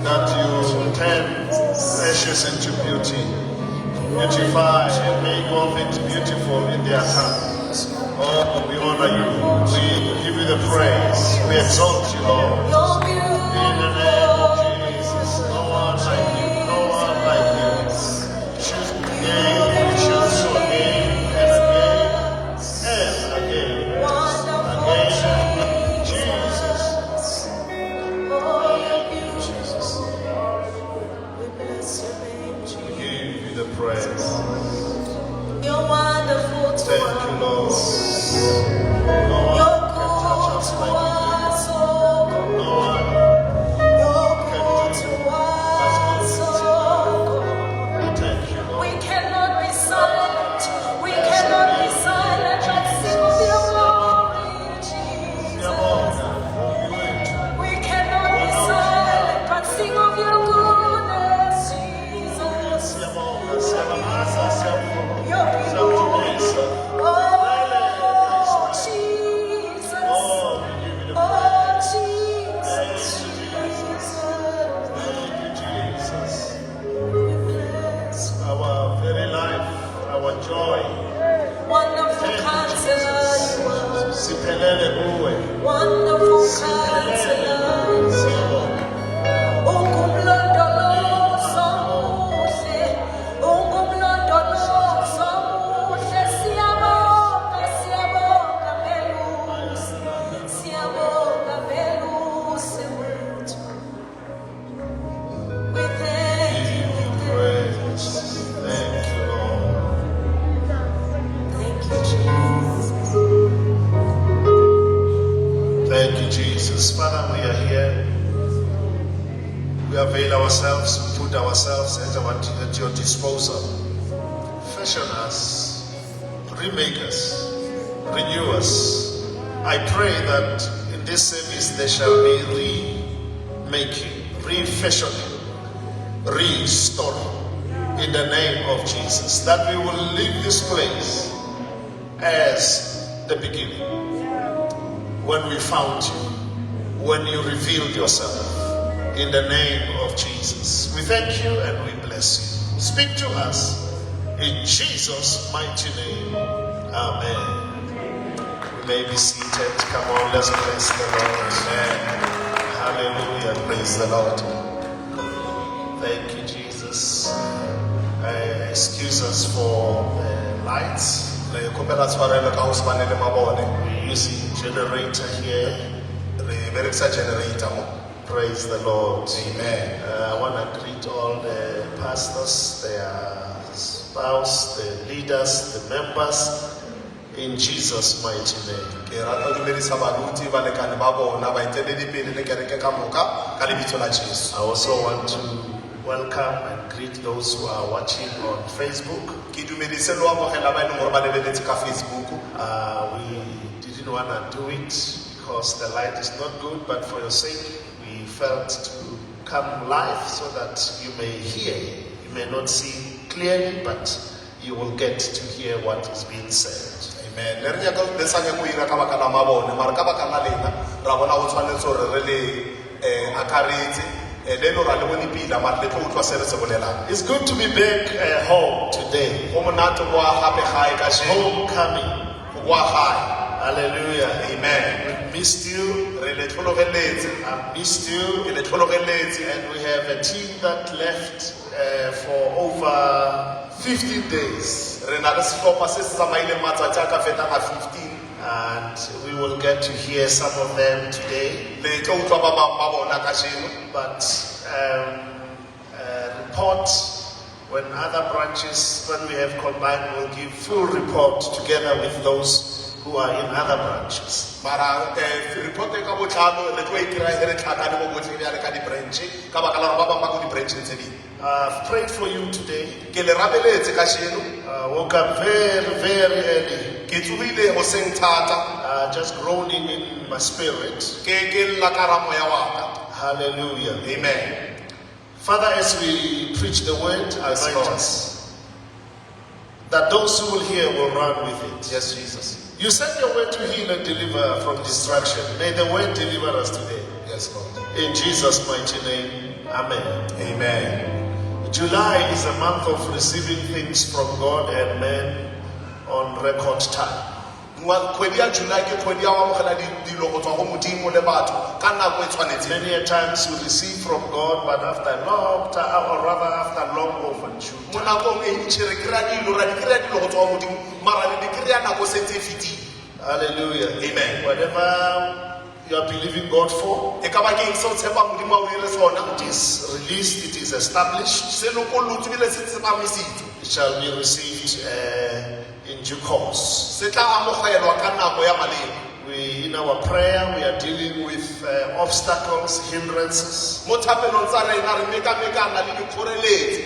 that you turn ashes into beauty, beautify and make all things beautiful in their hearts. Oh, we honor you. We give you the praise. We exalt you, Lord. In the name of Jesus. No one like you. No one like you. Choose again. We choose you again and again and again. Again. Jesus. Jesus. We give you the praise. You're wonderful to Thank you, Lord. No one can touch us like you do. No one can do as good as you do. Thank you, Lord. We cannot be silent. We cannot be silent. But sing of your glory, Jesus. We cannot be silent. But sing of your goodness, Jesus. Your beauty. Oh, Jesus. Oh, Jesus. Thank you, Jesus. We bless you. Our very life, our joy. Wonderful counselor you are. Siphelele kuwe. Wonderful counselor. Ungumlondolozo muhle. Ungumlondolozo muhle. Siyabonga, siyabonga belusi. Siyabonga belusi wethu. We thank you, we thank you. Praise. Thank you, Lord. Thank you, Jesus. Thank you, Jesus. Father, we are here. We avail ourselves, we put ourselves at your disposal. Fashion us, remake us, renew us. I pray that in this service there shall be remaking, refashioning, restoring in the name of Jesus. That we will leave this place as the beginning. When we found you, when you revealed yourself, in the name of Jesus. We thank you and we bless you. Speak to us in Jesus' mighty name. Amen. We may be seated. Come on, let's bless the Lord. Amen. Hallelujah. Praise the Lord. Thank you, Jesus. Excuse us for the lights. We're using generator here. Praise the Lord. Amen. I want to greet all the pastors, their spouse, the leaders, the members, in Jesus' mighty name. I also want to welcome and greet those who are watching on Facebook. We didn't want to do it because the light is not good, but for your sake, we felt to come live so that you may hear. You may not see clearly, but you will get to hear what is being said. Amen. It's good to be back home today. Homecoming. Hallelujah. Amen. We missed you. I missed you. And we have a team that left for over 15 days. And we will get to hear some of them today. But report when other branches, when we have combined, we'll give full report together with those who are in other branches. I've prayed for you today. Woke up very, very early. Just groaning in my spirit. Hallelujah. Amen. Father, as we preach the word, anoint us. that those who will hear will run with it. Yes, Jesus. You sent your word to heal and deliver from destruction. May the word deliver us today. Yes, Lord. In Jesus' mighty name, amen. Amen. July is a month of receiving things from God and men on record time. Kgwedi ya July ke kgwedi ya go amogela dilo go tswa go Modimo le batho ka nako e tshwanetseng. Many a times you receive from God, but after a long time, or rather after long overdue. Mo nakong e ntšhi re kry-a dilo go tswa go Modimo, mara re di kry-a nako sentse e fetile. Hallelujah. Amen. Whatever you are believing God for, E ka ba keng se o tshepang Modimo a o dire sona, it is released, it is established, se lokolotswe ebile se tsepamisitswe, it shall be received in due course. se tla amogelwa ka nako ya maleba. In our prayer, we are dealing with obstacles, hindrances. Mo thapelong tsa rena re mekamekana le dikgoreletsi.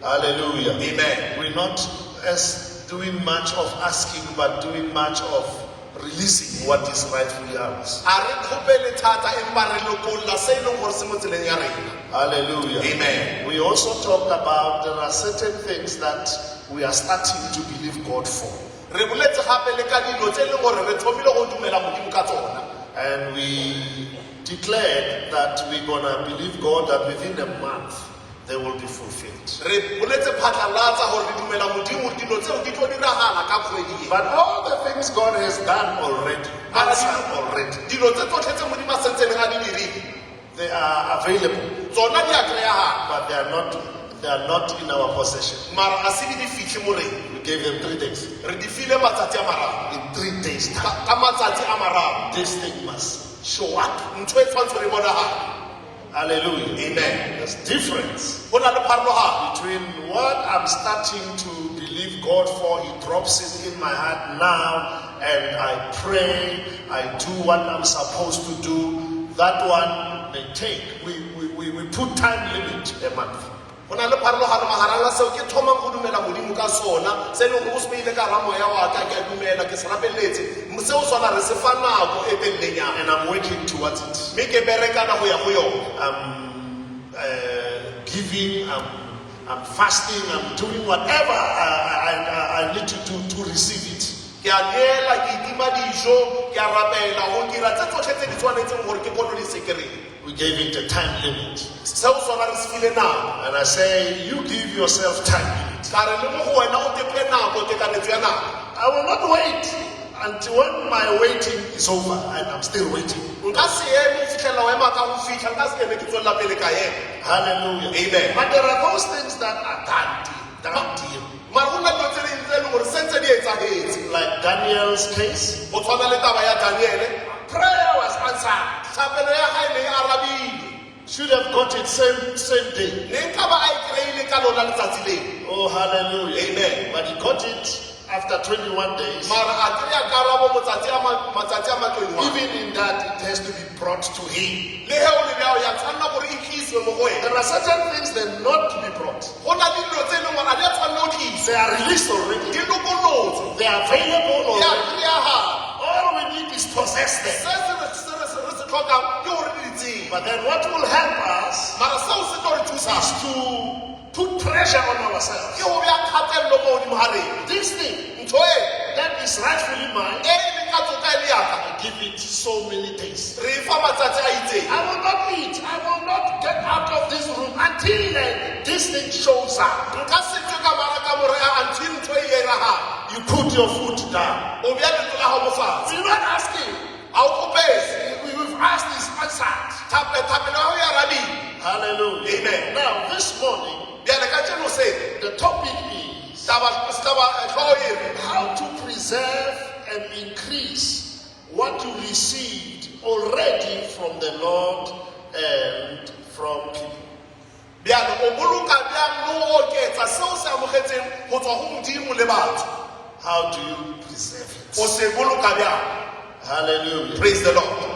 Hallelujah. Amen. We're not as doing much of asking, but doing much of releasing what is rightfully ours. A re kgopele thata empa re lokolla se e leng gore se mo tseleng ya rena. Hallelujah. Amen. We also talked about there are certain things that we are starting to believe God for. Re boletse gape le ka dilo tse e leng gore re thomile go dumela Modimo ka tsona. And we declared that we're going to believe God that within a month they will be fulfilled. Re boletse phatlalatsa gore re dumela Modimo dilo tseo di tlo diragala ka kgwedi e. But all the things God has done already, answered already, Dilo tse tsotlhe tse Modimo a sentseng a di dirile, they are available, tsona di a kry-agala, but they are not in our possession. mara a se di fitlhe mo rena. We gave them 3 days. Re di file matsatsi a mararo. In 3 days time, Ka matsatsi a mararo, this thing must show up. ntho e tshwantsho re bonagala. Hallelujah. Amen. There's difference Go na le pharologano between what I'm starting to believe God for. He drops it in my heart now, and I pray, I do what I'm supposed to do. That one may take. We put time limit a month. go na le pharologano magareng a seo ke thomang go dumela Modimo ka sona, se e leng go se beile ka hara moya wa ka, ke a dumela, ke se rapeletse seo sona re se fa nako e telelenyana, And I'm working towards it. mme ke berekana go ya go yona. I'm giving, I'm fasting, I'm doing whatever I need to do to receive it. Ke a neela, ke itima dijo, ke a rapela go dira tse tsotlhe tse di tshwanetseng gore ke kono di se kry-e. We gave it a time limit. Seo sona re se file nako, And I say, you give yourself time limit. ka re le mo go wena o tepe nako, tekanetso ya nako. I will not wait until when my waiting is over and I'm still waiting. Nka se eme go fitlhela o ema ka go fitlha, nka se eme ke tswelela pele ka ema. Hallelujah. Amen. But there are those things that are done deal. Mara go na dilo tse dingwe tse e leng gore sentse di etsagetse, Like Daniel's case, go tshwana le taba ya Daniele. prayer was answered. Thapelo ya gae ne e arabile, Should have got it same day. ne nka ba a e kry-ile ka lona letsatsi leo. Oh, hallelujah. Amen. But he got it after 21 days. Mara a kry-a karabo matsatsi a ma-21. Even in that, it has to be brought to him. Le he o le bjao ya tshwanela gore e tliswe mo go wena. There are certain things that not to be brought. Go na le dilo tse e leng gore a di a tshwanela o tliswe, They are released already. di lokolotswe, They are available di a already. kry-agala. All we need is possess Se them. re se tlhokang ke gore di tsebe. But then what will help us Mara seo se tlo re thusa is to put pressure on ourselves. ke go bja kgatelelo mo godimo ga rena. This thing Ntho e that is rightfully mine, e leng ka tsoka e le yaka, I give it so many days. re e fa matsatsi a itseng. I will not eat. I will not get out of this room until this thing shows up. Nka se tswe ka maraka more a until ntho e iragala. You put your foot down. O bja letso la gago fatshe, We're not asking. a o kopetse. We've asked this answered. Thapelo ya go e arabile. Hallelujah. Amen. Now, this morning, Bjale ka tšeno se the topic is tlhogo e re how to preserve and increase what you received already from the Lord and from people. bjale o boloka bjang le go oketsa seo se amogetseng go tswa go Modimo le batho. How do you preserve O it? se boloka bjang. Hallelujah. Praise the Lord.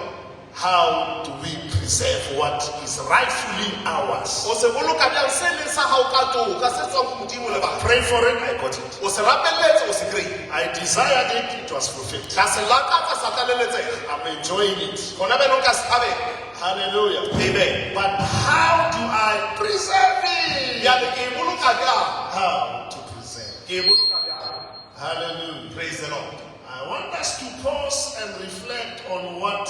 How do we preserve what is rightfully ours? O se boloka bjang se leng sa gago ka toka se tswang go Modimo le batho. Pray for it, I got it. O se rapeletse, o se kry-e. I desired it, it was fulfilled. Ka se lakatsa sa tlaleletsega. I'm enjoying it. Gona bjale o ka se thabela. Hallelujah. Amen. But how do I preserve it? Bjale ke e boloka bjang. How to preserve. Ke e boloka bjang. Hallelujah. Praise the Lord. I want us to pause and reflect on what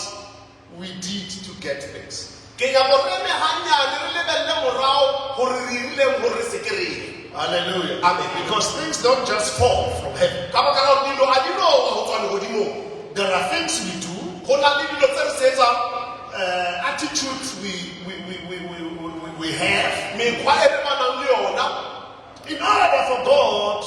we did to get things. Ke ya go reme hanyane re lebelle morao gore re irile gore se kry. Hallelujah. Amen. Because things don't just fall from heaven. Ka baka la gore dilo a di loa go tswa legodimong. There are things we do, Go na le dilo tse re se etsang, attitudes we have, mekgwa e re banang le yona, in order for God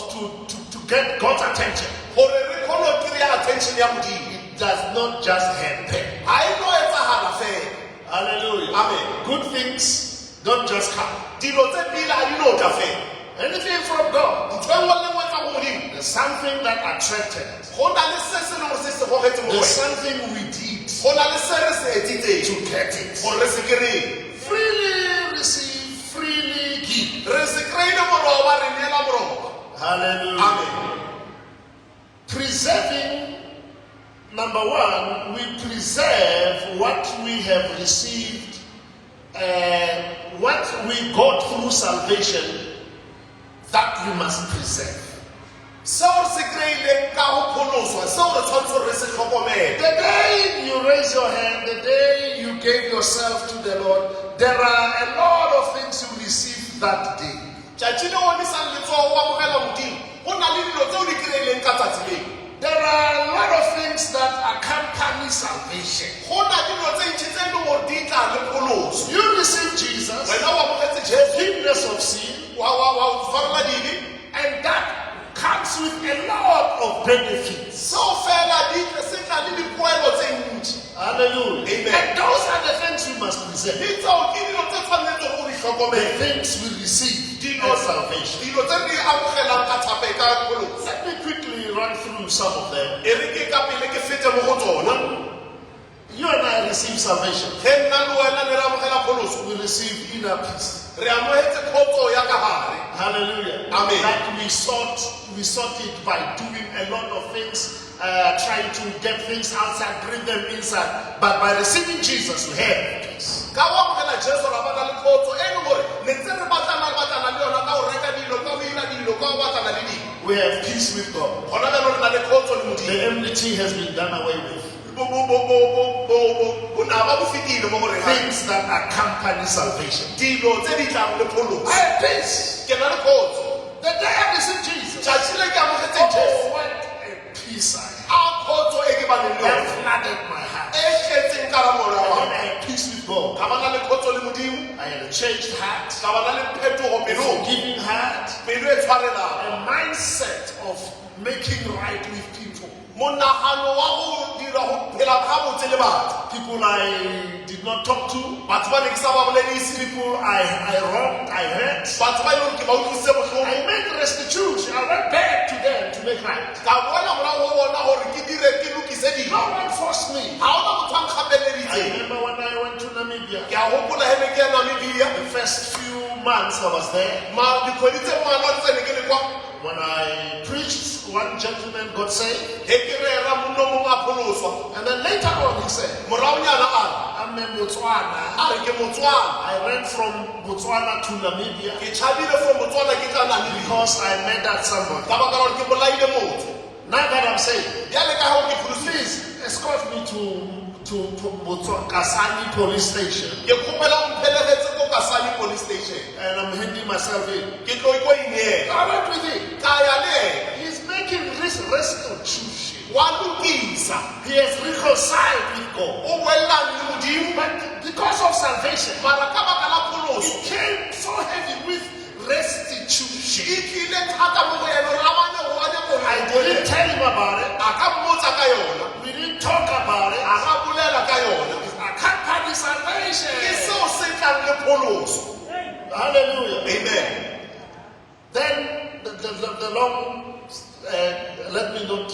to get God's attention. gore re kgone go kry-a attention ya Modimo. It does not just happen. Ha e no etsagala fela. Hallelujah. Amen. Good things don't just come. Dilo tse pila a di no tla fela. Anything from God, Ntho e nngwe le nngwe e tswa go Modimo. there's something that attracted us. Go na le se se leng gore se se gogetse mo There's wena. something we did Go na le se re se etsitseng to get it. gore re se kry-e. Freely receive, freely give. Re se kry-ile moroba, re neela moroba. Hallelujah. Amen. Preserving, number one, we preserve what we have received, what we got through salvation, that we must preserve. Seo re se kry-ileng ka go pholoswa, seo re tshwanetse gore re se tlhokomele. The day you raise your hand, the day you gave yourself to the Lord, there are a lot of things you receive that day. Tšatši le omisang letsogo go amogela Modimo, go na le dilo tseo di kry-ileng ka tsatsi leo. There are a lot of things that accompany salvation. Go na dilo tse ntši tse e leng gore di tla le pholoso. You receive Jesus, Wena o amogetse Jesu, forgiveness of sin, wa tshwarela dibe, and that comes with a lot of benefits. seo fela se tla le dipoelo tse ntši. Hallelujah. Amen. And those are the things we must preserve. Di tseo ke dilo tse tshwanetseng go di The tlhokomela. things we receive Dilo as salvation. dilo tse re di amogelang ka thape ka pholoso. Let me quickly run through some of them. E re ke ka pele ke fete mo go tsona. You and I receive salvation. Ge nna le wena ne re amogela pholoso, We receive inner peace. re amogetse kgotso ya ka gare. Hallelujah. Amen. That we sought it by doing a lot of things, trying to get things outside, bring them inside. But by receiving Jesus, we have peace. Ka go amogela Jesu ra bana le kgotso e leng gore ne ntse re batlana le yona ka go reka dilo, ka go ira dilo, ka go batlana le dilo. We have peace with God. Gona bjalo re na le kgotso le Modimo. The enmity has been done away with. Bonaba bo fetile mo gore Things that accompany salvation. dilo tse di tlang le pholoso. I have peace. Ke na le kgotso. The day I received Jesus. Tšatši le ke amogetse Jesu, Oh, what a peace I have. a kgotso e ke baneng le That yona, flooded my heart. e tletseng ka ra moya wa And ka. I had peace with God. Ka bana le kgotso le Modimo, I had a changed heart, ka bana le phetogo a pelong, forgiving heart, pelo e tshwarelang, a mindset of making right with people. monagano wa go dira go phela ga botse le batho. People I did not talk to, Batho ba ne ke sa ba boledise, people I wronged, I hurt. batho ba e leng gore ke ba utlwisitse botlhoko. I made restitution. I went back to them to make right. Ka boela morago go bona gore ke dire ke lokise No dilo. one forced me. Ga ona motho a I nkgapeleditseng. remember when I went to Namibia, Ke a gopola he ne ke ya Namibia, the first few months I was there. dikgwedi tse mmalwa tse ne ke le kwa. When I preached, one gentleman got saved. He ke rera monno mongwe a pholoswa. And then later on he said, Moraonyana a I'm a Botswana. re ke Motswana. I went from Botswana to Namibia Ke tšhabile from Botswana ke tla Namibia because I met that somebody. ka baka la gore ke bolaile motho. Now that I'm saying, Bjale ka ga ke pholositse, please escort me to Botswana Kasani police station. ke kgopela o mpheleletse ko Kasane police station. And I'm handing myself in. Ke tlo ko ineela. I went with him. Ka ya le ena, He's making restitution. wa lokisa. He has reconciled with God. O boelelane le Modimo, But because of salvation, mara ka baka la pholoso, it came so heavy with restitution. e tlile thata mo go ena gore a bane go ane I didn't tell him about it. a ka mmotsa ka yona, We didn't talk about it. a ga bolela ka yona. Accompany Ke salvation. seo se tlang le pholoso. Hallelujah. Amen. Then the long, let me not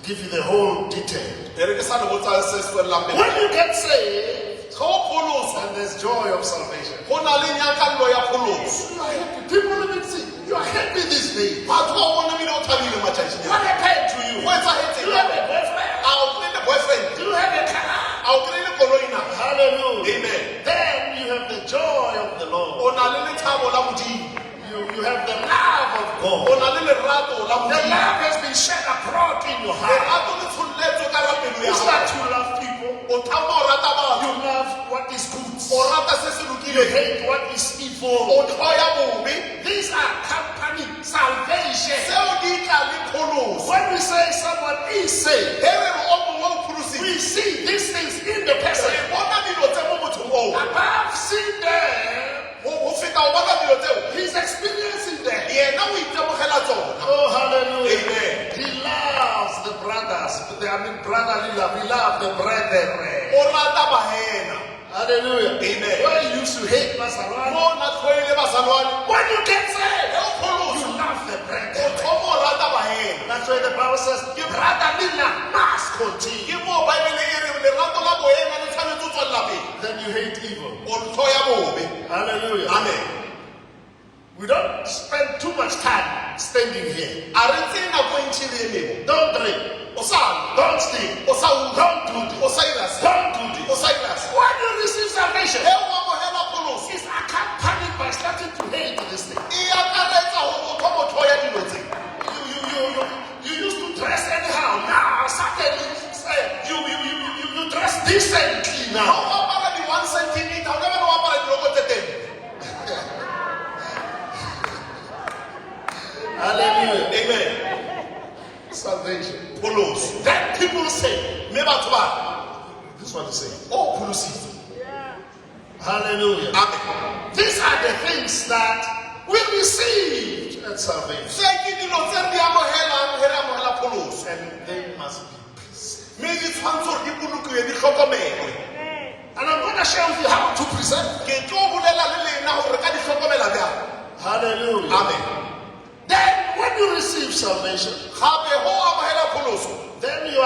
give you the whole detail. E re ke sa le botsa se se tswelelang pele. When you get saved, Ga o pholoswa, and there's joy of salvation. go na le nyakallo ya pholoso. You are happy. People even see you are happy these days. Batho ba bone bile o thabile matšatšing What a. happened to you? Go etsagetseng? Do you have a boyfriend? A o kry-ile boyfriend? Do you have a car? A o kry-ile koloi na? Hallelujah. Amen. Then you have the joy of the Lord. O na le lethabo la Modimo. You you have the love of God. o na le lerato la The Modimo. love has been shed abroad in your heart. Lerato le tsholletswe ka hara pelo ya You start hao. to love people. O thoma o rata You batho, love what is good. o rata se se You lokileng, hate what is o evil. tlhoya bobe. These are company salvation. Seo di tla le pholoso. When we say someone is saved, He re re o mongwe o pholositswe, we see these things in the person. re bona dilo tse mo mothong oo. Above seeing them, Ho feta o bona dilo tseo, he's experiencing them. yena o itemogela tsona. Oh, hallelujah. Amen. He loves the brothers. Brotherly love. He loves the brethren. O rata bahena. Hallelujah. Amen. Where you used to hate Masaran, Mo na tlhoile basalwane, when you get saved, he o pholoso, you love the o brethren. thoma o rata bahena. That's why the Bible says, brotherly love must continue. Ke mo Baebele e re lerato la bohena le tshwanetse ho tswella pele. Then you hate evil. O tlhoya bobe. Hallelujah. Amen. We don't spend too much time standing here. A re tseye nako e ntšhi le e mengwe. Don't drink. O sa nwa, Don't steal. o sa utswa, Don't do this. o sa irasa, Don't do this. o sa irasa. When you receive salvation, He o amohela pholoso, it's accompanied by starting to hate this thing. e akaretsa hore o thoma o tlhoya dilo tse. You used to dress anyhow. Now suddenly you dress decently Ha now. o apara di-1 centimeter, o lebala o apara diloko tse teng. Hallelujah. Amen. Salvation. Pholoso. Then people say, Mme batho ba, this one is saying, o pholositswe. hallelujah. Amen. These are the things that we received at salvation. Se ke dilo tse re di amohelang, he re amohela pholoso. And they must be preserved. Mme di tshwanetse hore di bolokiwe, di tlhokomelwe. And I'm going to share with you how to preserve. Ke tlo bolela le lena hore ka di tlhokomela bjang. Hallelujah. Amen. Then when you receive salvation, Gape ho amohela pholoso, then you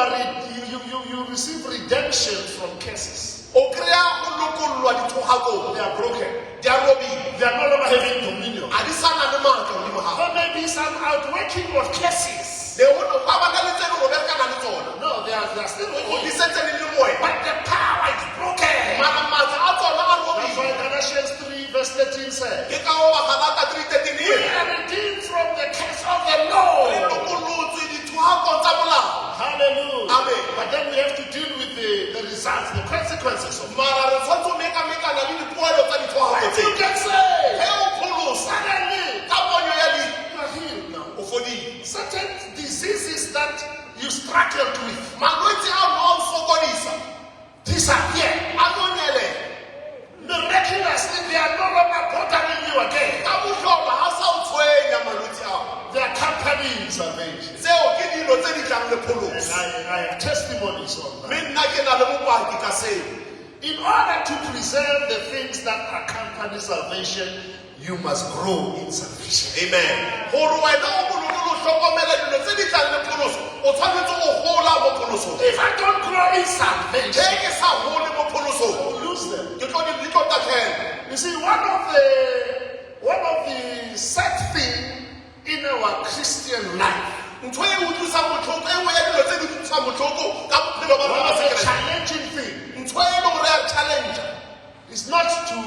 receive redemption from curses. o kry-a go lokollwa dithogakong. They are broken. Di a robile. They are no longer having dominion. A di sa na le maatla godimo ga. There may be some outworking of curses. Le ho ba ba na le tse dingwe o berekana le tsona. No, they are still O with di you. setse di le mo wena. But the power is broken. Mara maatla a tsona a That's why robile. Galatians 3 verse 13 says, Ke ka ho ba Galata 3:13 we e re, are redeemed from the curse of the re law. lokolotswe dithogakong tsa molao. Hallelujah. Amen. But then we have to deal with the results, the consequences of it. Mara re tshwanetse ho mekamekana le dipoelo tsa dithogako When tse. you get saved, He o pholosa, suddenly ka ponyo ya leitlho, you are healed now. o fodile. Certain diseases that you struggled with Malwetse a no a o sokodisa, disappear. a no nyelela. Miraculously, they are no longer bothering you again. Ka bohlokwa ha sa o tshwenya malwetse ao. They are accompanying salvation. Tseo ke dilo tse di tlang le And pholoso. I have testimonies on Mme that. nna ke na le bopaki ka seo. In order to preserve the things that accompany salvation, you must grow in salvation. Amen. Gore wena o boloke le ho hlokomela dilo tse di tlang le pholoso, o tshwanetse go gola mo pholosong. If I don't grow in Ge salvation, ke sa gole mo I pholosong, will lose them. di tlo tatlhela. You see, one of the sad thing in our Christian life, Ntho e utlwisang botlhoko, e nngwe ya dilo tse di utlwisang botlhoko ka bophelo ba rona one ba of the sekereke. challenging thing, Ntho e leng gore ya challenge, is not to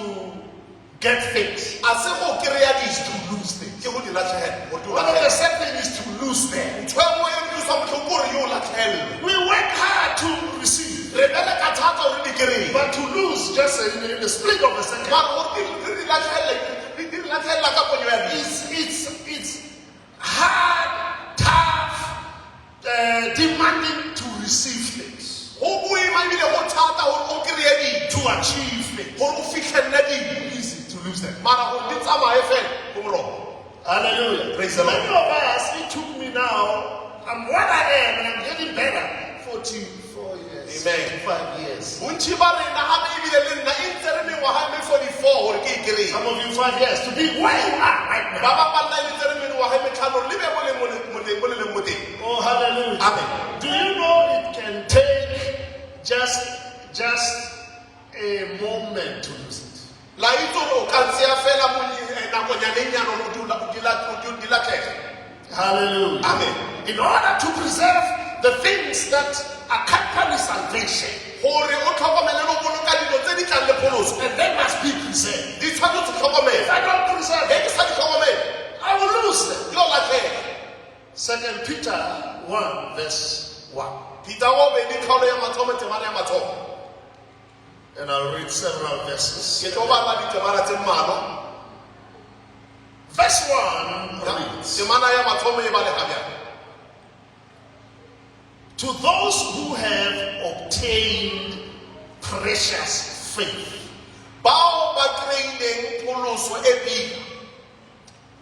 get things, a se go kry-a dijo, to lose things. ke go di latlhegela, gore di o One of the latlhela. sad things is to lose them. Ntho e nngwe e utlwisang botlhoko gore yo o latlhelwe. We work hard to receive, Re bele ka thata gore di kry-e. but to lose just in a split of a second. Mara gore di latlhelela ka ponyo ya leitlho. It's hard, tough, demanding to receive things, Go boima ebile go thata gore o kry-e dijo, to achieve things. gore o fitlhelele dijo. Easy to lose them. Mara gore di tsamaye fela go boroko. Hallelujah. Praise the Lord. Many of us, it took me now, I'm what I am and I'm getting better. 44 years. Amen. 5 years. Bontši ba rena gape ebile le nna e ntse re mengwaga e me 44 gore ke e kry-e. Some of you 5 years to be where you are right Ba now. ba ba nna e ntse re mengwaga e metlhano gore le be bo le leng mo teng. Oh, hallelujah. Amen. Do you know it can take just a moment to lose it? La itse gore o ka tseya fela nakonyaneng yana gore di latlhege. Hallelujah. Amen. In order to preserve the things that accompany salvation, Gore o tlhokomele le go boloka dilo tse di tlang le pholoso, and they must be preserved. di tshwanetse If tlhokomela. I don't preserve Ge it, ke sa di tlhokomele, 2 Peter 1 verse 1. Peter wa bedi kgaolo ya mathomo temana ya mathomo. And I'll read several verses. Ke tlo bala ditemana tse mmalwa. Verse 1 reads, Temana ya mathomo e bale habjana. to those who have obtained precious faith Bao ba kreileng pholoso e pila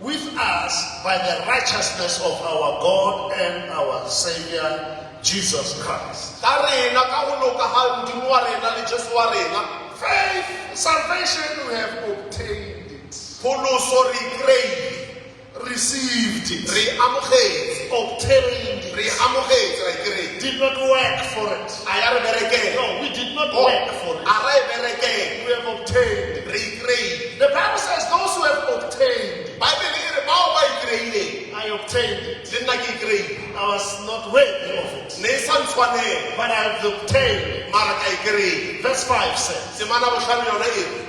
with us by the righteousness of our God and our Savior Jesus Christ. ka rena ka go loka ga modimo wa rena le Jesu wa rena. Faith, salvation, we have obtained it, Pholoso re kreile, received it, re amogetse, obtained re it. amogetse ra kreile. Did not work for it. A ya re berekela. No, we did not work for it. A ra e berekela. We have obtained it. Re kreile. The Bible says those who have obtained, Bible e re bao ba e kreileng. I obtained it. Le nna ke kreile. I was not worthy of it, Ne sa ntshwanela, but I have obtained it. mara ka e kreile. Verse 5 says, Temana bohlano yona e re,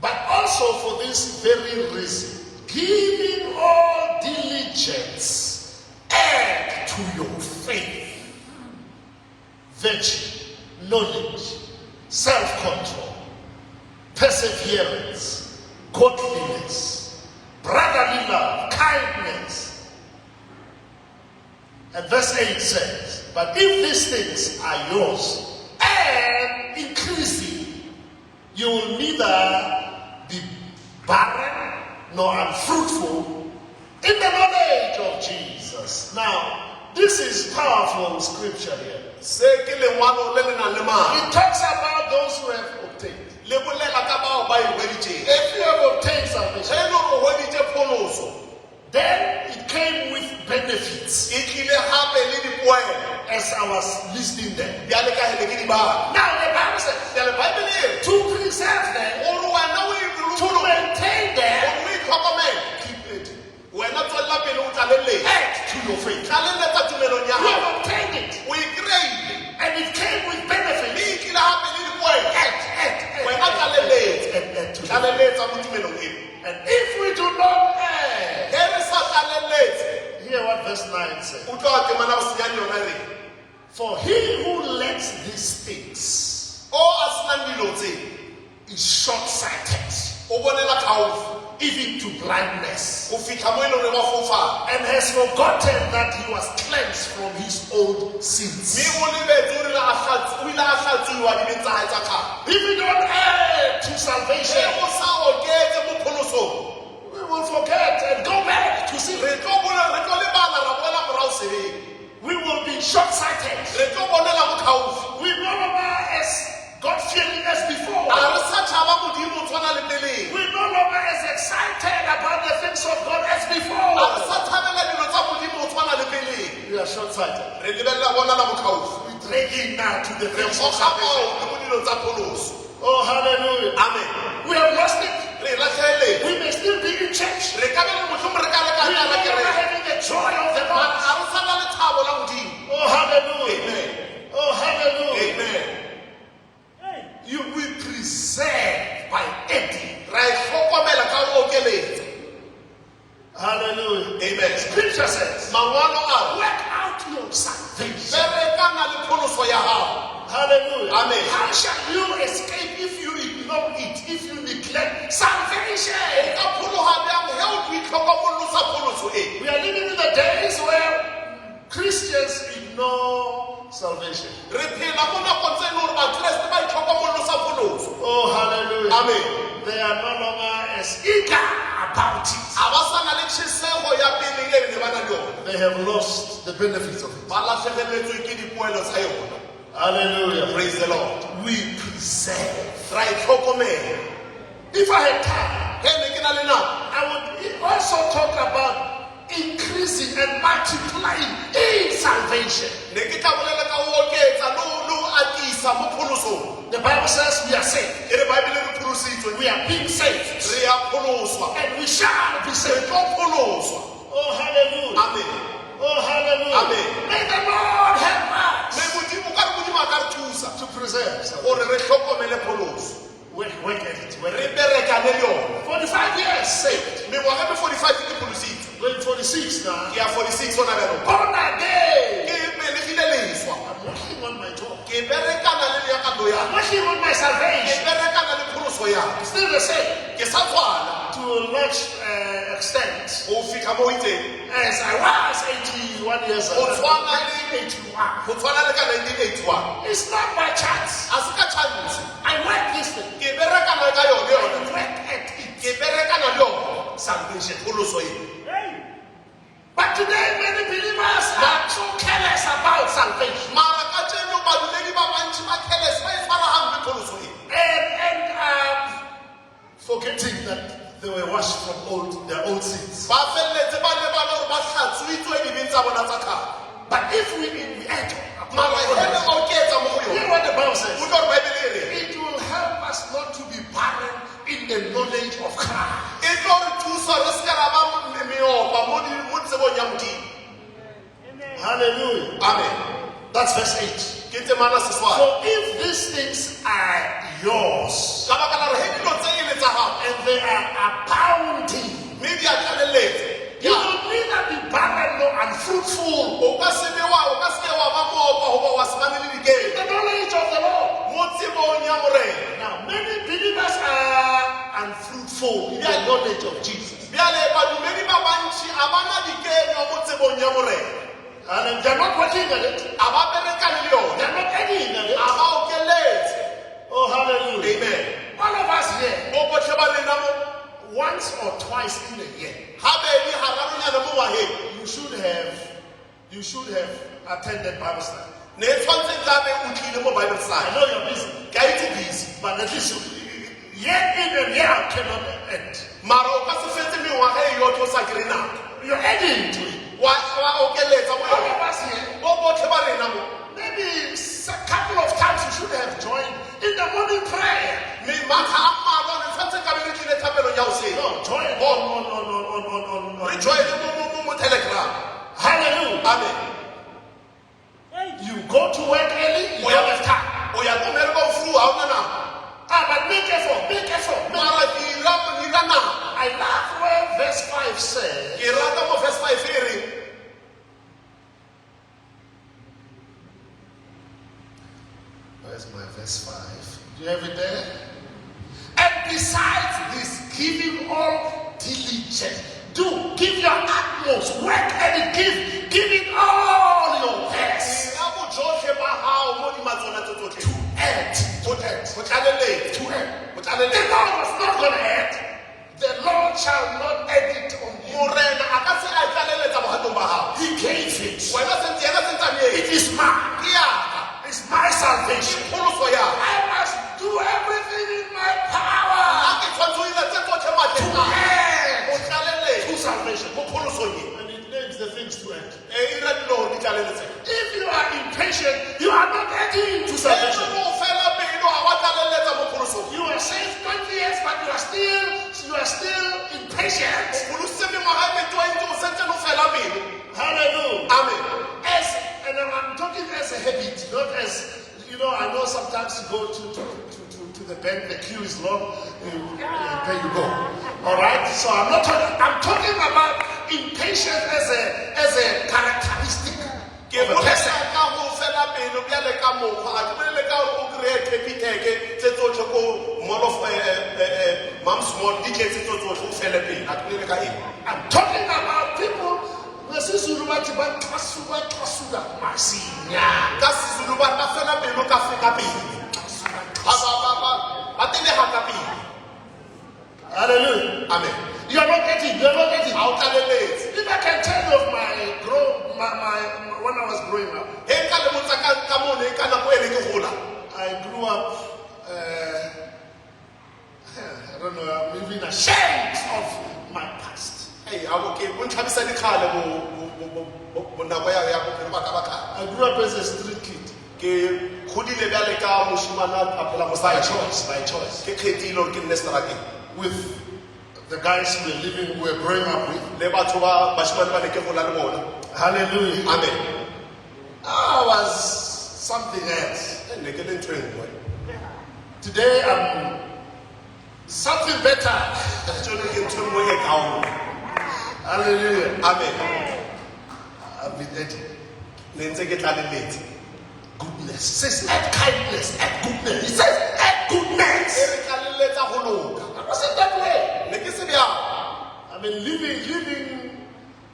but also for this very reason, giving all diligence, add to your faith virtue, knowledge, self-control, perseverance, godliness, brotherly love, kindness. And verse 8 says, but if these things are yours and increasing, you will neither be barren nor unfruitful in the knowledge of Jesus. Now, this is powerful scripture here. se ke lengwalo le le nang le maatla. It talks about those who have obtained. Le bolela ka bao ba e hweditšeng. If you have obtained Ge salvation, e le gore o hweditše pholoso, then it came with benefits, e tlile gape le dipoelo. as I was listing them. Bjale ka hele ke di bala. Now, the Bible says, Bjale Bible e re, to preserve them, gore wena o to maintain them, gore o itlhokomele, keep it, wena tswelela pele o tlaleletse. add to your faith. Tlaleletsa tumelong ya You gago. have obtained it, O e kreile. and it came with Mme benefits. e tlile gape le dipoelo. Add Wena tlaleletsa. to it. Tlaleletsa mo tumelong eo. And if we do not add, Ge re sa tlaleletse, hear what verse 9 says. o tlo a temana go senyane yona re, For he who lets these things o a senang dilo tse, is short-sighted, o bonela gaufi, even to blindness, go fitlha mo e leng gore wa fofana. and has forgotten that he was cleansed from his old sins. Mme o lebetse o ile a hlatswiwa dibeng tsa hae tsa kgale. If we don't add to Ge salvation, o sa oketse mo pholosong, we will forget and go back to sin. re tlo lebala ra boela morao sebeng. We will be short-sighted. Re tlo bonela mo gaufi. We no longer as God-fearing as before. A re sa tšhaba modimo o tshwana le peleng. We're no longer as excited about the things of God as A re before. sa thabela dilo tsa modimo o tshwana le peleng. We are short-sighted. Re lebelela bonala mo gaufi. We drag in now to the Re things of goga salvation. mao le mo dilong tsa pholoso. Oh, hallelujah. Amen. We have lost it. Re latlheletse. We may still be in church. Re ka be le motlhomong re ka We lekana are no la longer kereke. having the joy of the Mara Lord. a re sa na lethabo la modimo. Oh, hallelujah. Amen. Oh, hallelujah. Amen. You will preserve by adding. Ra e tlhokomela ka go okeletsa. Hallelujah. Amen. Scripture says, Mangwalo a re, work out your salvation. berekana le pholoso ya gago. Hallelujah. Amen. How shall you escape if you ignore it, if you neglect O salvation? ka phologa bjang ge o itlhokomolosa pholoso e. We are living in the days where Christians ignore salvation. Re phela mo nakong tse e leng gore bakreste ba itlhokomolosa pholoso. Oh, hallelujah. Amen. They are no longer as eager about it. A ba sa na le tšhisego ya pele e ne ba na le yona. They have lost the benefits of it. Ba latlhegeletswe ke dipoelo tsa yona. Hallelujah. Praise the Lord. We preserve. Ra e tlhokomela. If I had time, Ge ne ke na le nako, I would also talk about increasing and multiplying in salvation. ne ke tla bolela ka go oketsa le go atisa mo pholosong. The Bible says we are saved. E re Baebele re pholositswe. We are being saved. Re a pholoswa. And we shall be Re saved. tlo pholoswa. Oh, hallelujah. Amen. Oh, hallelujah. Amen. May the Lord help Mme us modimo ka re modimo a ka re thusa to preserve salvation. gore re tlhokomele pholoso. Work at it. Work Re at it. berekane le yona. 45 years saved. Mengwaga e me 45 ke pholositswe. going 46 now. ke ya 46 hona bjalo. Born again. Ke belegile leswa. I'm working on my job. Ke berekana le leakalo ya. I'm working on my Ke salvation. berekana le pholoso ya. Still the same. Ke sa tshwana. To a large extent. Go fika mo itseng. As I was 81 years Go old. tshwana le 81. go tshwana le ka 1981. It's not by chance. A se ka chance. I work this thing. Ke berekana ka yone I yone. work at it. Ke berekana le yone. Salvation pholoso ye. But today many believers are so careless about salvation. Mara ka tseno baduledi ba bantši ba careless ba e tshwara hampe pholoso ye. And forgetting that they were washed from their old sins. Ba felletse ba le ba le gore ba hlatswitswe dibeng tsa bona tsa kgale. But if we act upon Mara he le what oketsa mo go hear yone. what the Bible says, O tlo re Baebele e reng? it will help us not to be barren in the knowledge of Christ. E tlo re thusa re se ka ra ba meopa mo tsebong ya Modimo. Hallelujah. Amen. That's verse 8. Ke temana seswai. So if these things are yours Ka baka la gore he dilo tse e le tsa gago and they are abounding, mme di a tlaleletse. you will neither be barren nor unfruitful O ka se ke wa ba moopa goba wa se bane le in dikeng the knowledge of the Lord. mo tsebong ya Morena. Now, many believers are unfruitful in the knowledge of Jesus. Bjale badumedi ba bantši a bana dikenywa mo tsebong ya Morena. And they're not working at it. A ba berekane le yone. They're not adding at it. A ba okeletse. Oh, hallelujah. Amen. All of us here, Mo botlhe ba lena mo once or twice in a year, gabedi gararonyana mo ngwageng you should have attended Bible study. ne e tshwanetse tlabe o tlile mo Bible I study. know you're busy, Ke a itse busy. but at least year in and year out cannot end. Mara o ka se fetse mengwaga e yotlhe o sa kry nako. You're adding to it. Wa okeletsa mo All yone. of us here, Bo botlhe ba rena mo. maybe a couple of times you should have joined in the morning prayer. Makga a mmalwa ne tshwanetse ka be re tlile thapelong ya hoseng. No, join Re on. joine mo Telegram. Hallelujah. Amen. You go to work early, you O don't ya have time. o ya ko mmereko o frua, ha o na nako. But make effort. Mara dira nako. I love where verse 5 says, Ke rata mo verse 5 e reng, where's my verse 5? do you have it there? And besides this, giving all diligence, give your utmost, work at it, give it all your best Dira bojotlhe ba hao mo dimatsona tse tsotlhe. to end. Go tlaleletse. To end. Go The tlaleletse. Lord was not going to end. The Lord shall not end it on you. Morena a ka se a tlaleletsa bogatong ba hao. He gave it. Wena sentse yena sentsane e. It is mine. Ke yaka. It's my salvation. Pholoso ya. I must do everything in my power A ke tshwanetse o ire tse tsotlhe matleng to a. O end tlaleletse. to salvation. Mo pholosong e. And it names the things to end. E ira dilo gore di tlaleletse. If you are impatient, you are not adding to E salvation. mo fela pelo a wa tlaleletsa mo pholosong. You are saved 20 years, but you are still impatient. O pholositse mengwaga e me 20 o sentse no fela pelo. Hallelujah. Amen. And I'm talking as a habit, not as I know sometimes you go to the bank, the queue is long, you pay to go. All right. So I'm talking about impatience as a characteristic Ke of a bolela person. ka go fela pelo bjale ka mokgwa a ke bolele ka gore o kry-e thekiteke tse tsotlhe ko mall of Mams Mall di tletse tso tsotlhe o fele pelo a ke bolele ka eng. I'm talking about people. Ngesizulu bathi baxasuka masinya. Ka Sezulu ba fela pelo ka feka pele. Ba telega ka pele. Hallelujah. Amen. You're not getting. Ha o tlaleletse. If I can tell you of my when I was growing up, He nka lemotsa ka mone ka nako e ne ke gola. I grew up. I don't know. I'm even ashamed of my past. Hey, ke bo ntlhabisa dikgale mo nako ya bophelo ba ka ba kgale. I grew up as a street kid Ke godile bjale ka moshimana a phela by mosadi. choice, Ke kgethile gore ke nne seterateng. with the guys we were growing up with. Le batho ba bashimane ba ne ke gola le bona. Hallelujah. Amen. I was something else. Ne ke le ntho e nngwe. Today I'm something better. Jone ke ntho e nngwe e kaone. Hallelujah. Amen. I've been adding Ne ntse ke tlaleletse. goodness. It says add kindness, add goodness. It says add goodness. E re tlalelletsa go loka. It wasn't that way. Ne ke se bjang. I mean, living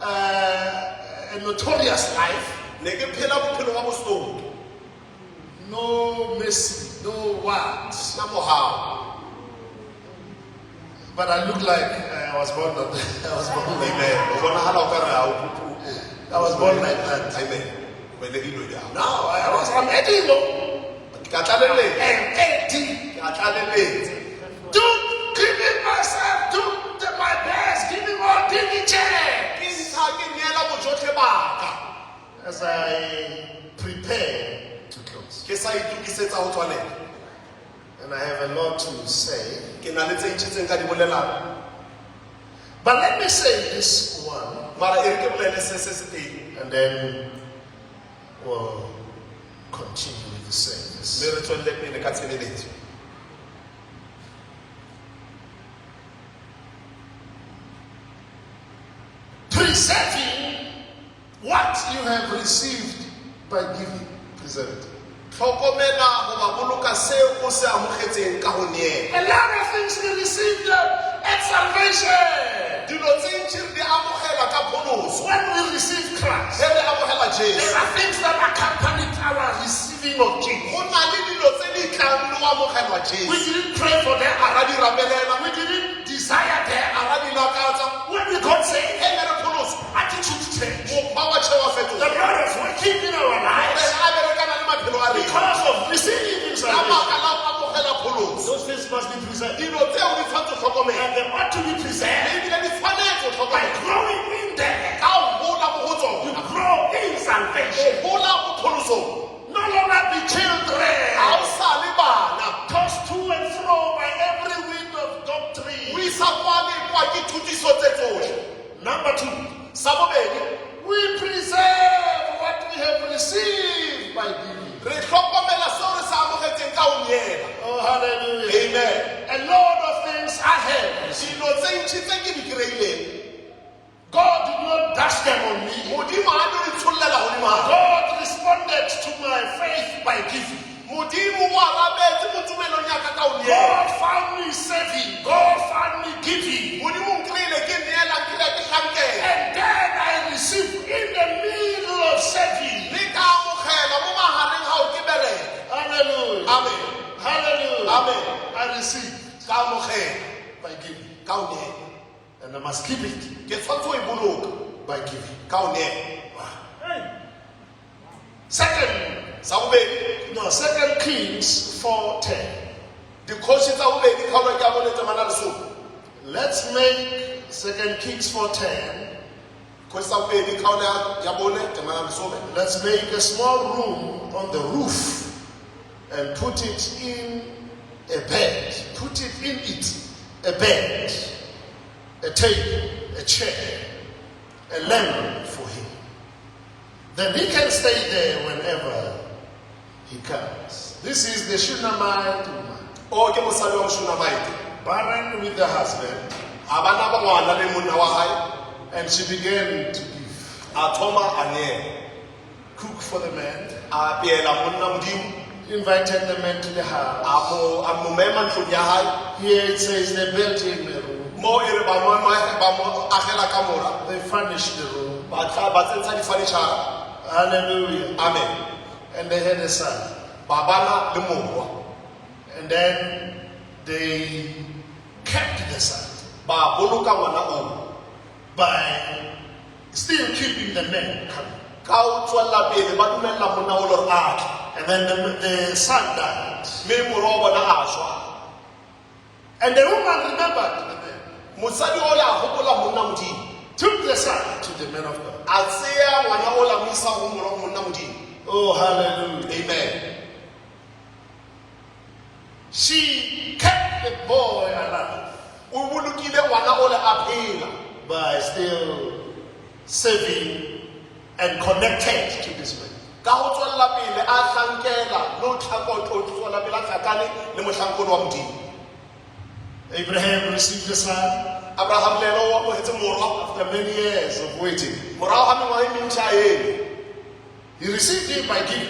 a notorious life, Ne ke phela bophelo ba bosong. no mercy, no words. Na mohau. But I look like I was born that. I was born like Amen. that. O bonahala o ka re ha I was born like that. Amen. O belegilwe jang. No, I'm adding. Ka tlalelletsa. I'm adding. Ka tlalelletsa. Don't giving myself, do my best, giving all dignity. Ke ntsha ke neela bojotlhe baka. As I prepare to close, Ke sa itukisetsa ho tswalela. and I have a lot to say, Ke na le tse ntshitseng ka di bolelang. but let me say this one, Mara e re ke bolele se teng. and then we'll continue with the service. Mme re tswelle pele ka tshebeletso. Preserving what you have received by giving. Preserve it. Tlhokomela go ba boloka seo o se amogetseng ka ho neela. A lot of things we received at salvation. Dilo tse ntši re di amogela ka pholoso. When we receive Christ, Ge re amogela there Jesu. are things that accompany our receiving of Jesus. Go na le dilo tse di tlang le go amogelwa We Jesu. didn't pray for them. A ra di ramelela. We didn't desire them. A ra di lakatsa. When we got saved, Ge ne re pholoso. attitude changed. Mokgwa wa tšheo wa The fetoga. Lord is working in our Re lives a berekana le maphelo a rena. because of receiving Ka salvation. baka la go amogela pholoso. Those things must be preserved. Dilo tseo di tshwanetse go tlhokomela. And they ought to be preserved Ebile di tshwanetse go by tlhokomela. growing in them. Ka o gola mo go You tsona. grow in salvation. O gola mo pholosong. No longer be children. Ga o sa le bana. Tossed to and fro by every wind of doctrine. O isa kwa le kwa ke thutiso tse tsohle. Number two, Sa bobedi, we preserve what we have received by giving. re tlhokomela seo re se amogetseng ka ho neela. Oh, hallelujah. Amen. A lot of things I have. Dilo tse ntši tse ke di kry-ileng. God did not dash them on me. Modimo a di re tshollela godimo ga. God responded to my faith by giving. Modimo o arabetse mo tumelong ya ka ka ho neela. God found me saving. God found me giving. Modimo o nkry-ile ke neela ke re ke tlhankela. And then I received in the middle of serving. Le ka amogela mo magareng ga o ke bereka. Hallelujah. Amen. Hallelujah. Amen. I received Ka amogela by giving. ka ho neela. And I must keep it Ke tshwanetse ho e boloka by giving. ka ho neela. Second, Sa bobedi, no, 2 Kings 4:10. dikgoši tsa bobedi kgaolo ke a boletse mana lesome. Let's make 2 Kings 4:10. Kgoši tsa bobedi kgaolo ya bone temana lesome. Let's make a small room on the roof and put it in a bed. Put it in it. A bed, a table, a chair, a lamp for him. Then he can stay there whenever he comes. This is the Shunammite woman, O ke mosadi wa moshunamaite. barren with the husband, A bana ba ngwana le monna wa hae. and she began to give. A thoma a neela. Cook for the man, A peela monna modimo. invited the man to the house. A mo mema ntlong ya hae. Here it says they built him a room. Mo e re ba mo agela ka mora. They furnished the room. Ba tsentsha difanitšhara. Hallelujah. Amen. And they had a son. Ba bana le morwa. And then they kept the son Ba boloka ngwana o. by still keeping the man coming. Ka o tswella pele ba dumella monna o le a tle. And then the son died. Mme morwa wa bona a shwa. And the woman remembered the man, Mosadi o ya gopola monna modimo. took the son to the man of God. A tseya ngwana o la mo isa go monna modimo. Oh, hallelujah. Amen. She kept the boy alive O bolokile ngwana o le a phela. by still serving and connected to this man. Ka go tswella pele a tlankela le o tlhakotlo tswella pele a tlhakane le motlhankodi wa modimo. Abraham received the son. Abraham le lo wa mohetse morwa after many years of waiting. morago ga mengwaga e mentšha eno He received him by giving.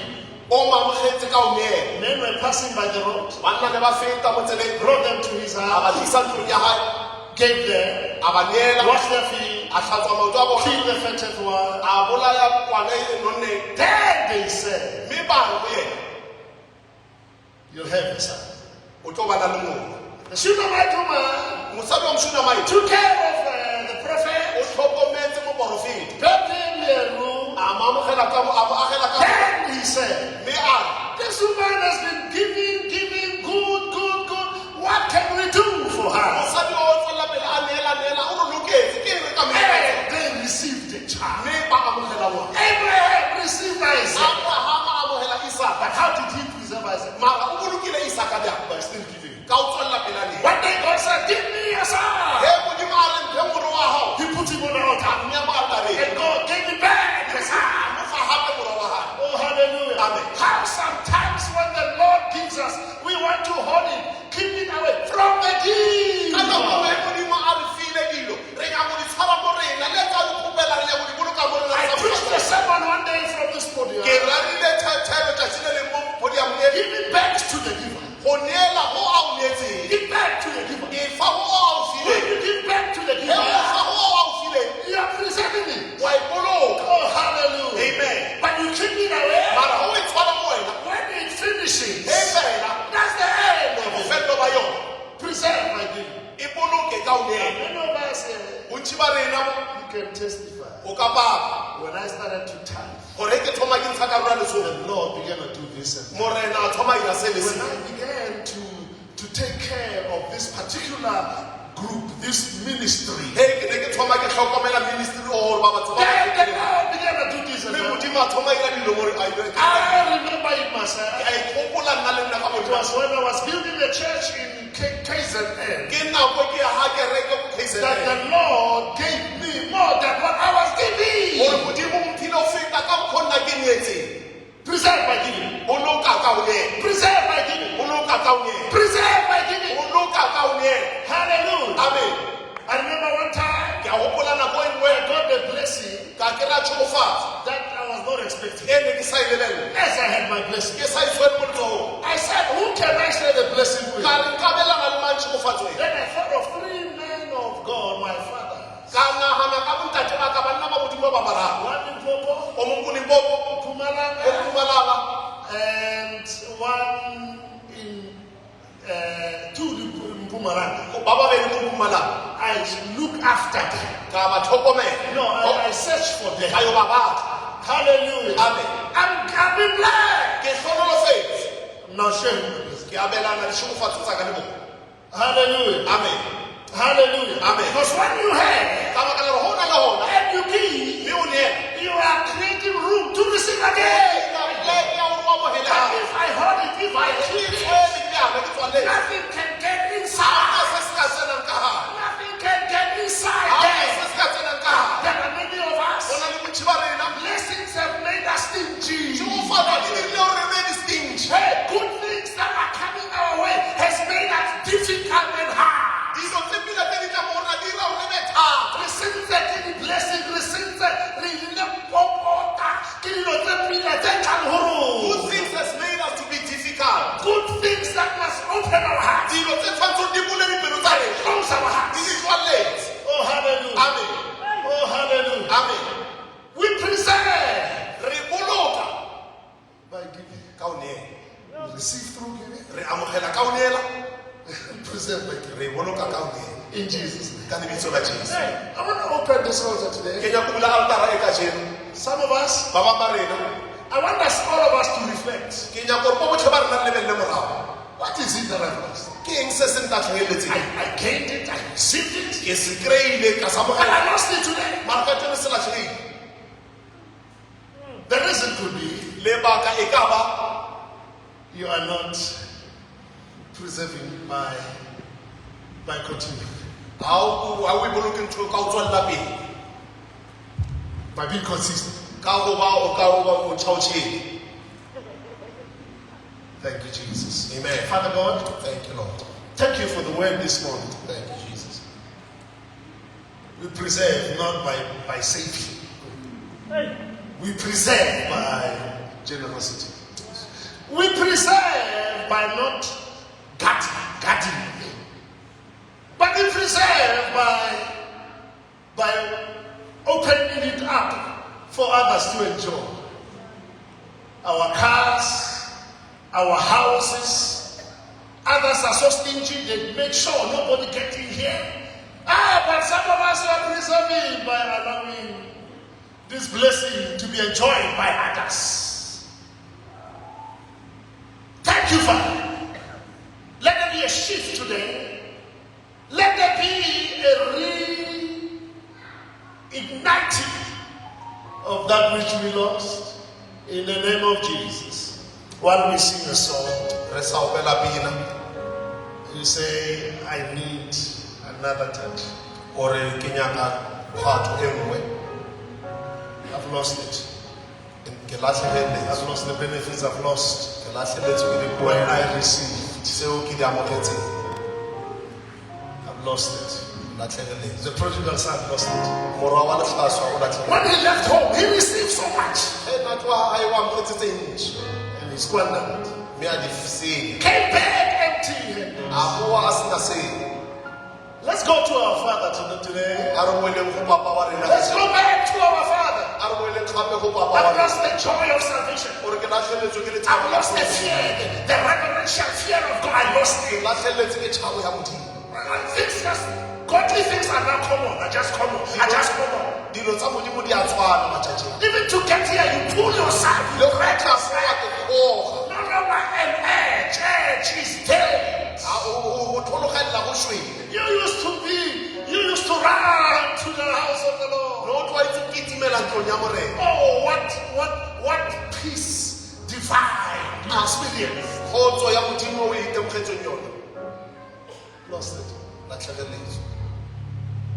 o mamogetse ka o neela Men were passing by the road, banna ne ba feta mo tseleng brought them to his a ba house, tlisa ntlong ya gae gave them, a ba neela washed their feet, a tlhatswa maoto a bona killed the fatted one. a bolaya kwana e nonneng Then they said, mme ba re go yena you'll have a son. o tlo ba na le ngwana The Shunammite woman mosadi wa moshunamaite took care of the o prophet, tlhokometse moporofeta built him a room. a mamogela ka a mo agela ka Then he said, mme a re this woman has been giving good. What can we do for her? mosadi o tswela pele a neela o re loketse ke eng re ka mo etsa? And they received the child. mme ba amogela ngwana Abraham received Isaac. abrahama a amogela isaka But how did he preserve Isaac? mara o bolokile isaka bjang By still giving. ka o tswelela pele a neela One day God said, give me a son. he modimo a re mphe ngwana wa gago He put him on the altar. mme mo altareng And God gave me back the son. mo fa gape ngwana wa gae Oh, hallelujah. Amen. How sometimes when the Lord gives us, we want to hold it, keep it away from the ka nako giver. e modimo a re file dilo re nyako di tshwara mo rena le ka di kgopela re nyako di boloka mo rena I re sa preached a boloka. sermon one day from this podium. ke radile thelo tšatši le leng mo podiamong e Give it back to the giver. go neela go a o neetseng Give back to the giver. ke fa go a o When fileng you give back to the ge giver, o fa go a o fileng you are preserving it. wa e boloka Oh, hallelujah. amen But you keep it away. mara go e tshwara mo wena When it finishes, e fela that's the end of it. bofelelo ba yona Preserve my giving. e boloke ka o neela Many of us here, bontši ba rena you can testify. o ka paka When I started to tithe, gore ke thoma ke ntsha karolo ya lesome the Lord began to do this. And morena a thoma ira se le when se I began to take care of this particular group, this ministry, he ke ne ke thoma ke tlhokomela ministry gore ba batho ba then the ba Lord began to do this. mme And modimo a thoma ira dilo gore a I remember it myself. ikgopola nna le nna ka It motho was when I was building a church in KZN ke nako ke ya ga kereke ko that KZN the Lord gave me more than what I was giving. gore modimo mphile o feta ka mokgwa nna ke neetseng Preserve my giving. boloka ka o neela Preserve my giving. boloka ka o neela Preserve my giving. boloka ka o neela Hallelujah. amen I remember one time ke a gopola nako e nngwe I got the blessing ka kry-a tšhogofatso that I was not expecting. e ne ke sa e lebelela As I had my blessing, ke sa e tshwere mo letsogong I said, who can I share the blessing with? ka re nkabelana le mang tšhogofatso e Then I thought of 3 men of God, my father. ka nagana ka bontate ba ka banna ba modimo ba mararo One in Popo, o mongwe ko limpopo o Pumalanga, pumalanga and one in two in Pumalanga. ba babedi mo pumalanga I look after them. ka ba tlhokomela No, I search for them. ka yo ba batla Hallelujah. amen I'm coming black. ke tlhonolofetse Now share the blessing. ke abelana le tšhogofatso tsa ka le bona Hallelujah. amen Hallelujah. Amen. Because when you have ka baka la gore go na le gona and you give, mme o neela you are creating room to receive again. pleke ya gore o amogele But gape if I hold it, if I ke keep it, tshwere bjana ke tswaletse nothing can get ga inside. se se ka tsenang ka gare Nothing can get inside ga there. se se ka tsenang ka gare There are many of us. go na le bontši ba rena Blessings have made us stingy. tšhogofatso di dirile gore re be distinct Hey, good things that are coming our way has made us difficult and hard. dilo tse pila tse di tla mo rona di dira gore re be thata Re sentse ke di-blessing, re sentse re ile popota ke dilo tse pila tse tlang ho good rona. things has made us to be difficult Good things that must open our hearts, dilo tse tshwanetse di bule dipelo tsa rena close our di hearts. di tswaletse Oh, hallelujah. amen Oh, hallelujah. amen We preserve re boloka by giving. ka o neela We receive through giving. re amogela ka o neela Preserve by giving. re boloka ka o neela In Jesus' name. ka lebitso la jesu I want to open this altar ke today. nyaka bula altara e ka jeno Some of us, ba bang ba rena I want us, all of us, to reflect. ke nyaka gore bo botlhe ba rena re lebelele morago What is it that I've lost? ke eng se se ntatlhegelletseng I gained it, I received it, ke se kry-ile ka sa and mogela I lost it today. mara ka tene se latlhegile The reason could be lebaka e ka ba you are not preserving by continuing, ga o e boloke ntho ka o tswalela pele by being consistent. ka go ba o tšhaotšhele Thank you, Jesus. amen Father God, thank you lord thank you for the word this morning. thank you jesus We preserve not by saving. We preserve by generosity. We preserve by not guarding. But we preserve by opening it up for others to enjoy. Our cars, our houses. Others are so stingy, they make sure nobody gets in here. But some of us are preserving by allowing this blessing to be enjoyed by others. Thank you, Father. Let there be a shift today. Let there be a igniting of that which we lost in the name of Jesus. While we sing a song, you say, I need another touch. I've lost it. I've lost the benefits. I've lost what I received. I've lost it. The prodigal son lost it. When he left home, he received so much. And he squandered it. Came back empty-handed. Let's go to our Father today. Let's go back to our Father. I've lost the joy of salvation. I've lost the fear, the reverential fear of God. I lost it. Godly things are not common. Are just common. Even to get here, you pull yourself. You break yourself. No longer an edge. Edge is dead. You used to run to the house of the Lord. Oh, what peace divine you experience. Lost it.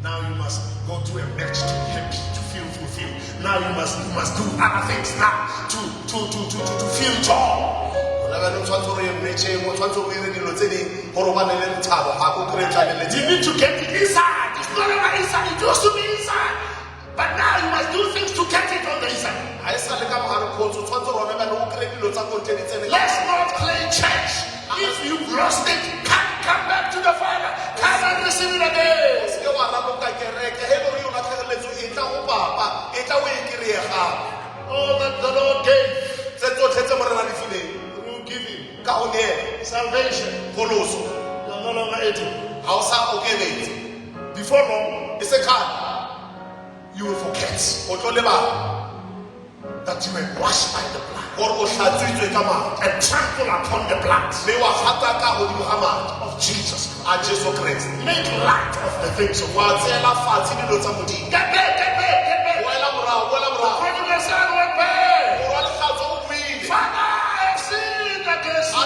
Now you must go to a match to be happy, to feel fulfilled. Now you must do other things now to feel joy. You need to get it inside. It's no longer inside. It used to be inside. But now you must do things to get it on the inside. Let's not play church. If you've lost it, come back to the Father. Come and receive it again. All that the Lord gave, through giving, salvation, you're no longer eating. Before long, you will forget that you were washed by the blood and trample upon the blood of Jesus Christ. Make light of the things of God. Get back. The prodigal son went back. Father, I have sinned against you.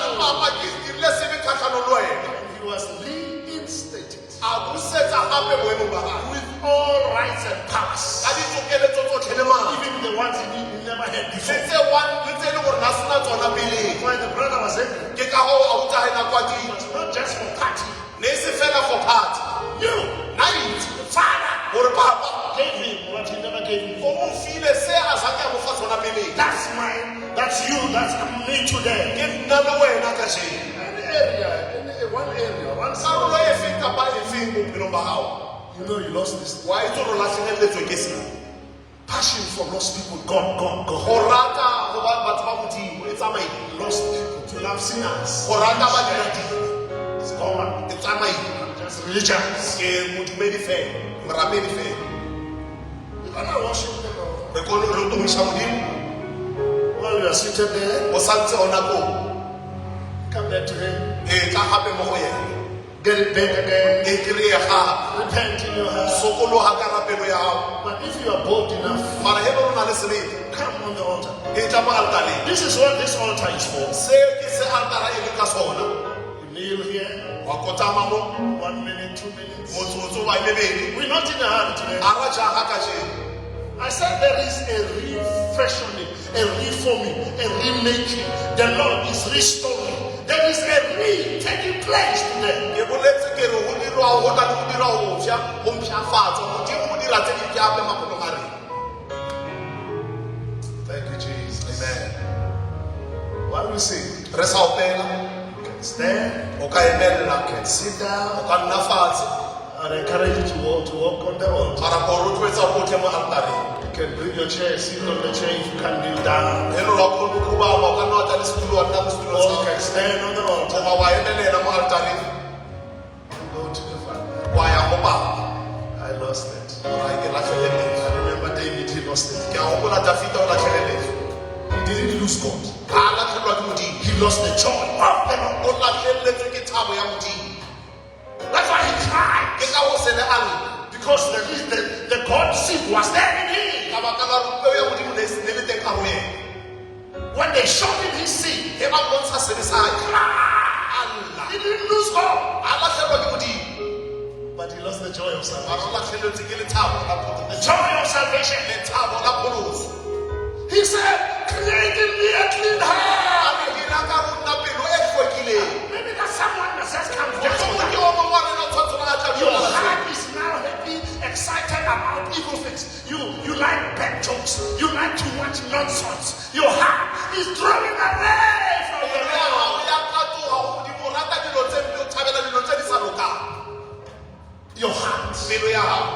And he was reinstated with all rights and powers, even the ones he never had before. When the brother was angry, it was not just for party. You, the Father, gave him what he never gave me. That's mine, that's you, that's me today. One you know you lost this. Passion for lost people, God. Lost people, to love sinners. It's gone. Just religions. You cannot worship the Lord. While you are seated there, come back to Him. Get it back again. Repent in your heart. But if you are bold enough, come on the altar. This is what this altar is for. You kneel here. 1 minute, 2 minutes. We're not in a hurry today. I said there is a refreshing, a reforming, a remaking. The Lord is restoring. There is a taking place today. dira tse di jape maphelong a rena. Thank you, Jesus. Amen. While we sing, Re sa opela, stand, o ka emella, sit o down. ka nna fatshe, I encourage you to walk on the altar. mara ko rotloetsa go tle mo altareng. You can bring your chair, sit on the chair if you can kneel down. Hello la khona ukubaba o ka nna wa tla le setulo wa nna mo setulong Or sa you can gago. stand on the altar. Goba wa emelela mo altareng, Go to the Father. wa ya go Baba. I lost it. Mara ke latlheletswe. I remember David, he lost it. Ke a gopola Dafita o latlheletswe. He didn't lose God. Ha a latlhelwa ke Modimo. He lost the joy of the Lord. O latlheletswe ke thabo ya Modimo. That's why he cried. Ke ka go sene a lla. Because the God seed was there in him. Ka baka la peo ya Modimo ne le teng ka go yena. When they showed him his seed, Ge ba bontsha sebe sa hae, a lla. he didn't lose God. A latlhelwa ke Modimo. But he lost the joy of Mara salvation. o latlheletswe ke lethabo la pholo- The joy of salvation. lethabo la pholoso. He said, create in me a clean A heart. re dira ka go nna pelo e hlwekileng. Maybe that's someone that just comes Mohlomong just ke o mongwe wa rena o tshwanetse go tla Your bjona heart fela. is now happy, excited about evil things. You like bad jokes. You like to watch nonsense. Your heart is drawing away from the Pelo ya Lord. gago ya katoga go Modimo, o rata dilo tse mpe, o thabela dilo tse di sa lokang. Your heart. Pelo ya gago,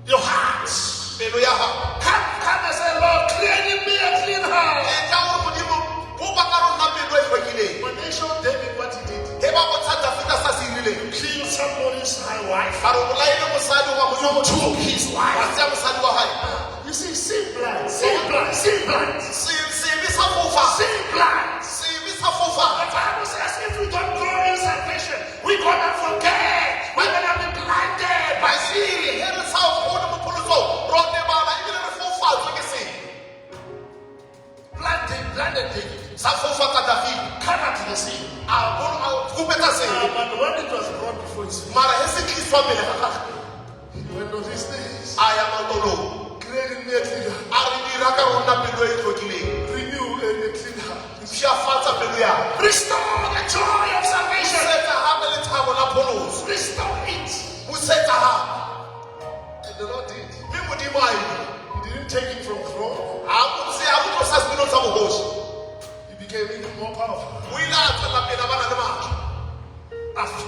Your heart. pelo ya gago. Come and say, Lord, create in me a clean heart. E tla gore Modimo o ba ka go nna pelo e hlwekileng. When they showed David what he did, Ge ba bontsha Dafita sa se irileng, kill somebody's wife. ba re o bolaile mosadi wa You Modimo, took his wa wife. tseya mosadi wa hae. You see, sin blind, sin blind, sin blind, Sebe sa fofa, sin blind. sebe sa fofa. The Bible says if we don't grow in salvation, we're gonna forget. We're gonna be blinded by sin. Ge re sa gone mo pholosong, ro lebala ebile re fofatswe ke seng. Blinded David. Sa fofa ka Dafita. Come out to the sin. A kupetsa seng. But when it was brought before his feet, Mara ge se tliswa pele ga gagwe, he went on his knees. a ya matolong. Creating me a clean heart. A re dira ka go nna pelo e hlwekileng. Renew a clean heart. Mpšhafatsa pelo ya me. Restore the joy of salvation. Busetsa gape lethabo la pholoso. Restore it. Busetsa gape. And the Lord did. Mme Modimo a ile. He didn't take it from throne. A mo tlosa sebelong sa bogoši. He became even more powerful. O ile a tswela pele a bana le maatla. After.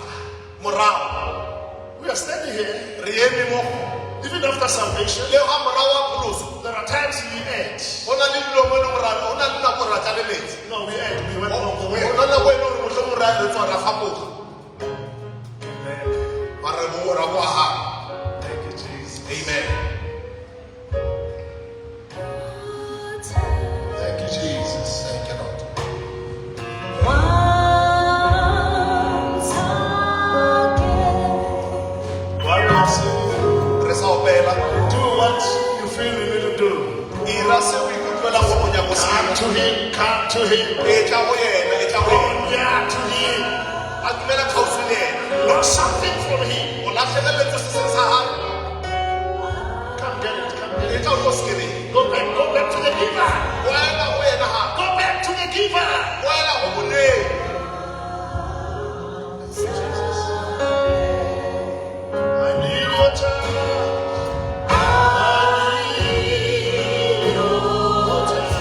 Morago, We are standing here. re eme mo go. Even after salvation, Le ga morago wa pholoso, there are times we ate. go na le dilo mo e leng gore go na le nako re tlaleletse. No, we ate. We went along the Go way. na nako e leng gore mohlomong re tswa ra fapoga. Mara ra bo aga. Thank you, Jesus. Amen. Thank you, Jesus. Thank you, Lord. Once again. While we are singing, Re sa opela, do what you feel you need to do. ira se o ikutlwelang gore o nyaka go se Come dira. to Him. Come to Him. E tla go yena, e tla go Draw yena. near to Him. A dumela kgauswi le yena. Lost something from Him. O latlhegeletswe se seng sa gae, Come get it. Come get e it. tla o tlo se kry-a. Go back to the giver. Boela go yena gape. Go back to the giver. Boela go moneng. I need your touch. I need your touch.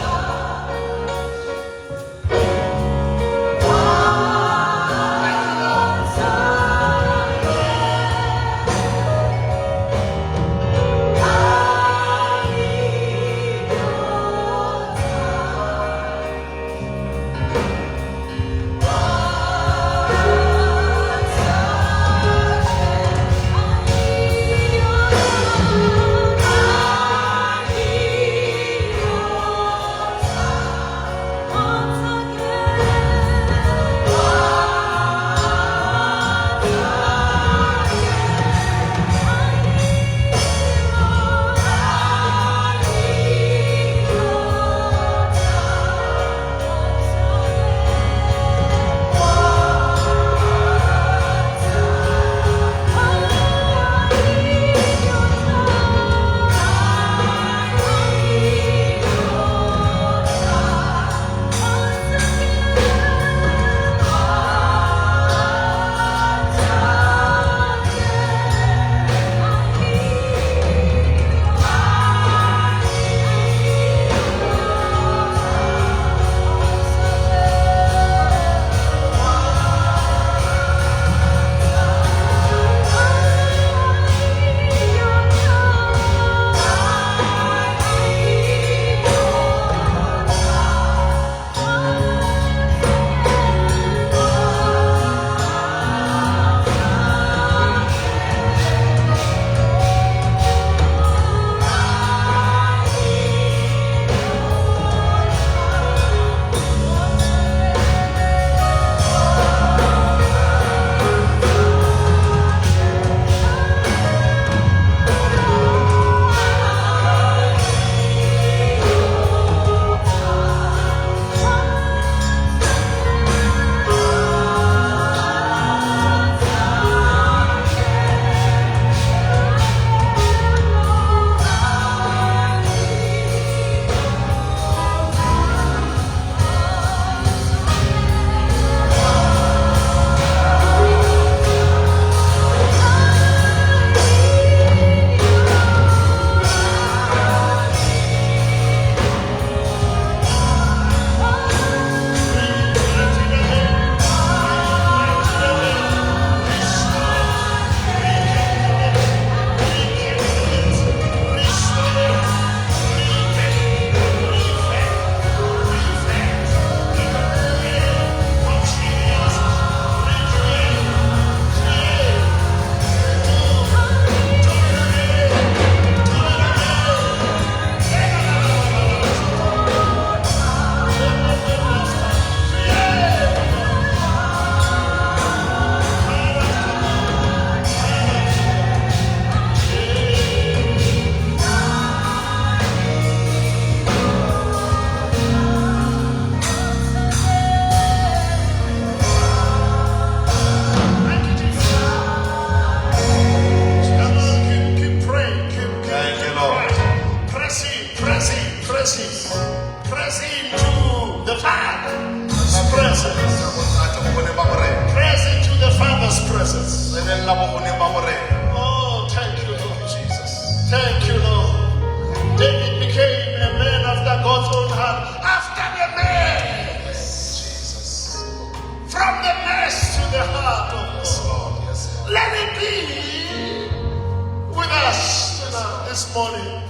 morning,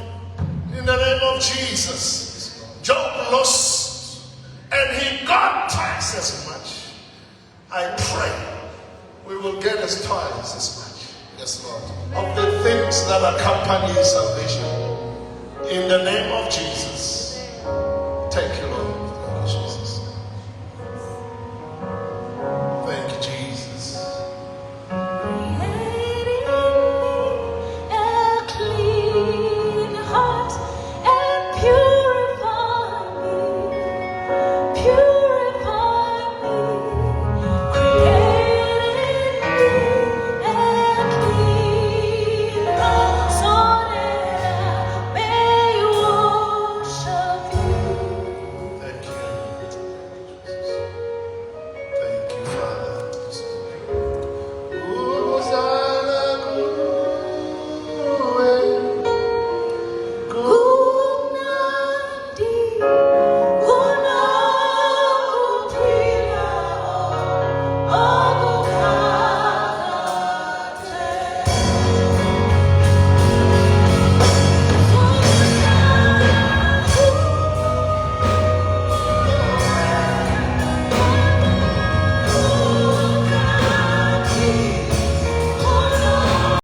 in the name of Jesus, Job lost and he got twice as much. I pray we will get us twice as much. Yes, Lord. Of the things that accompany salvation. In the name of Jesus.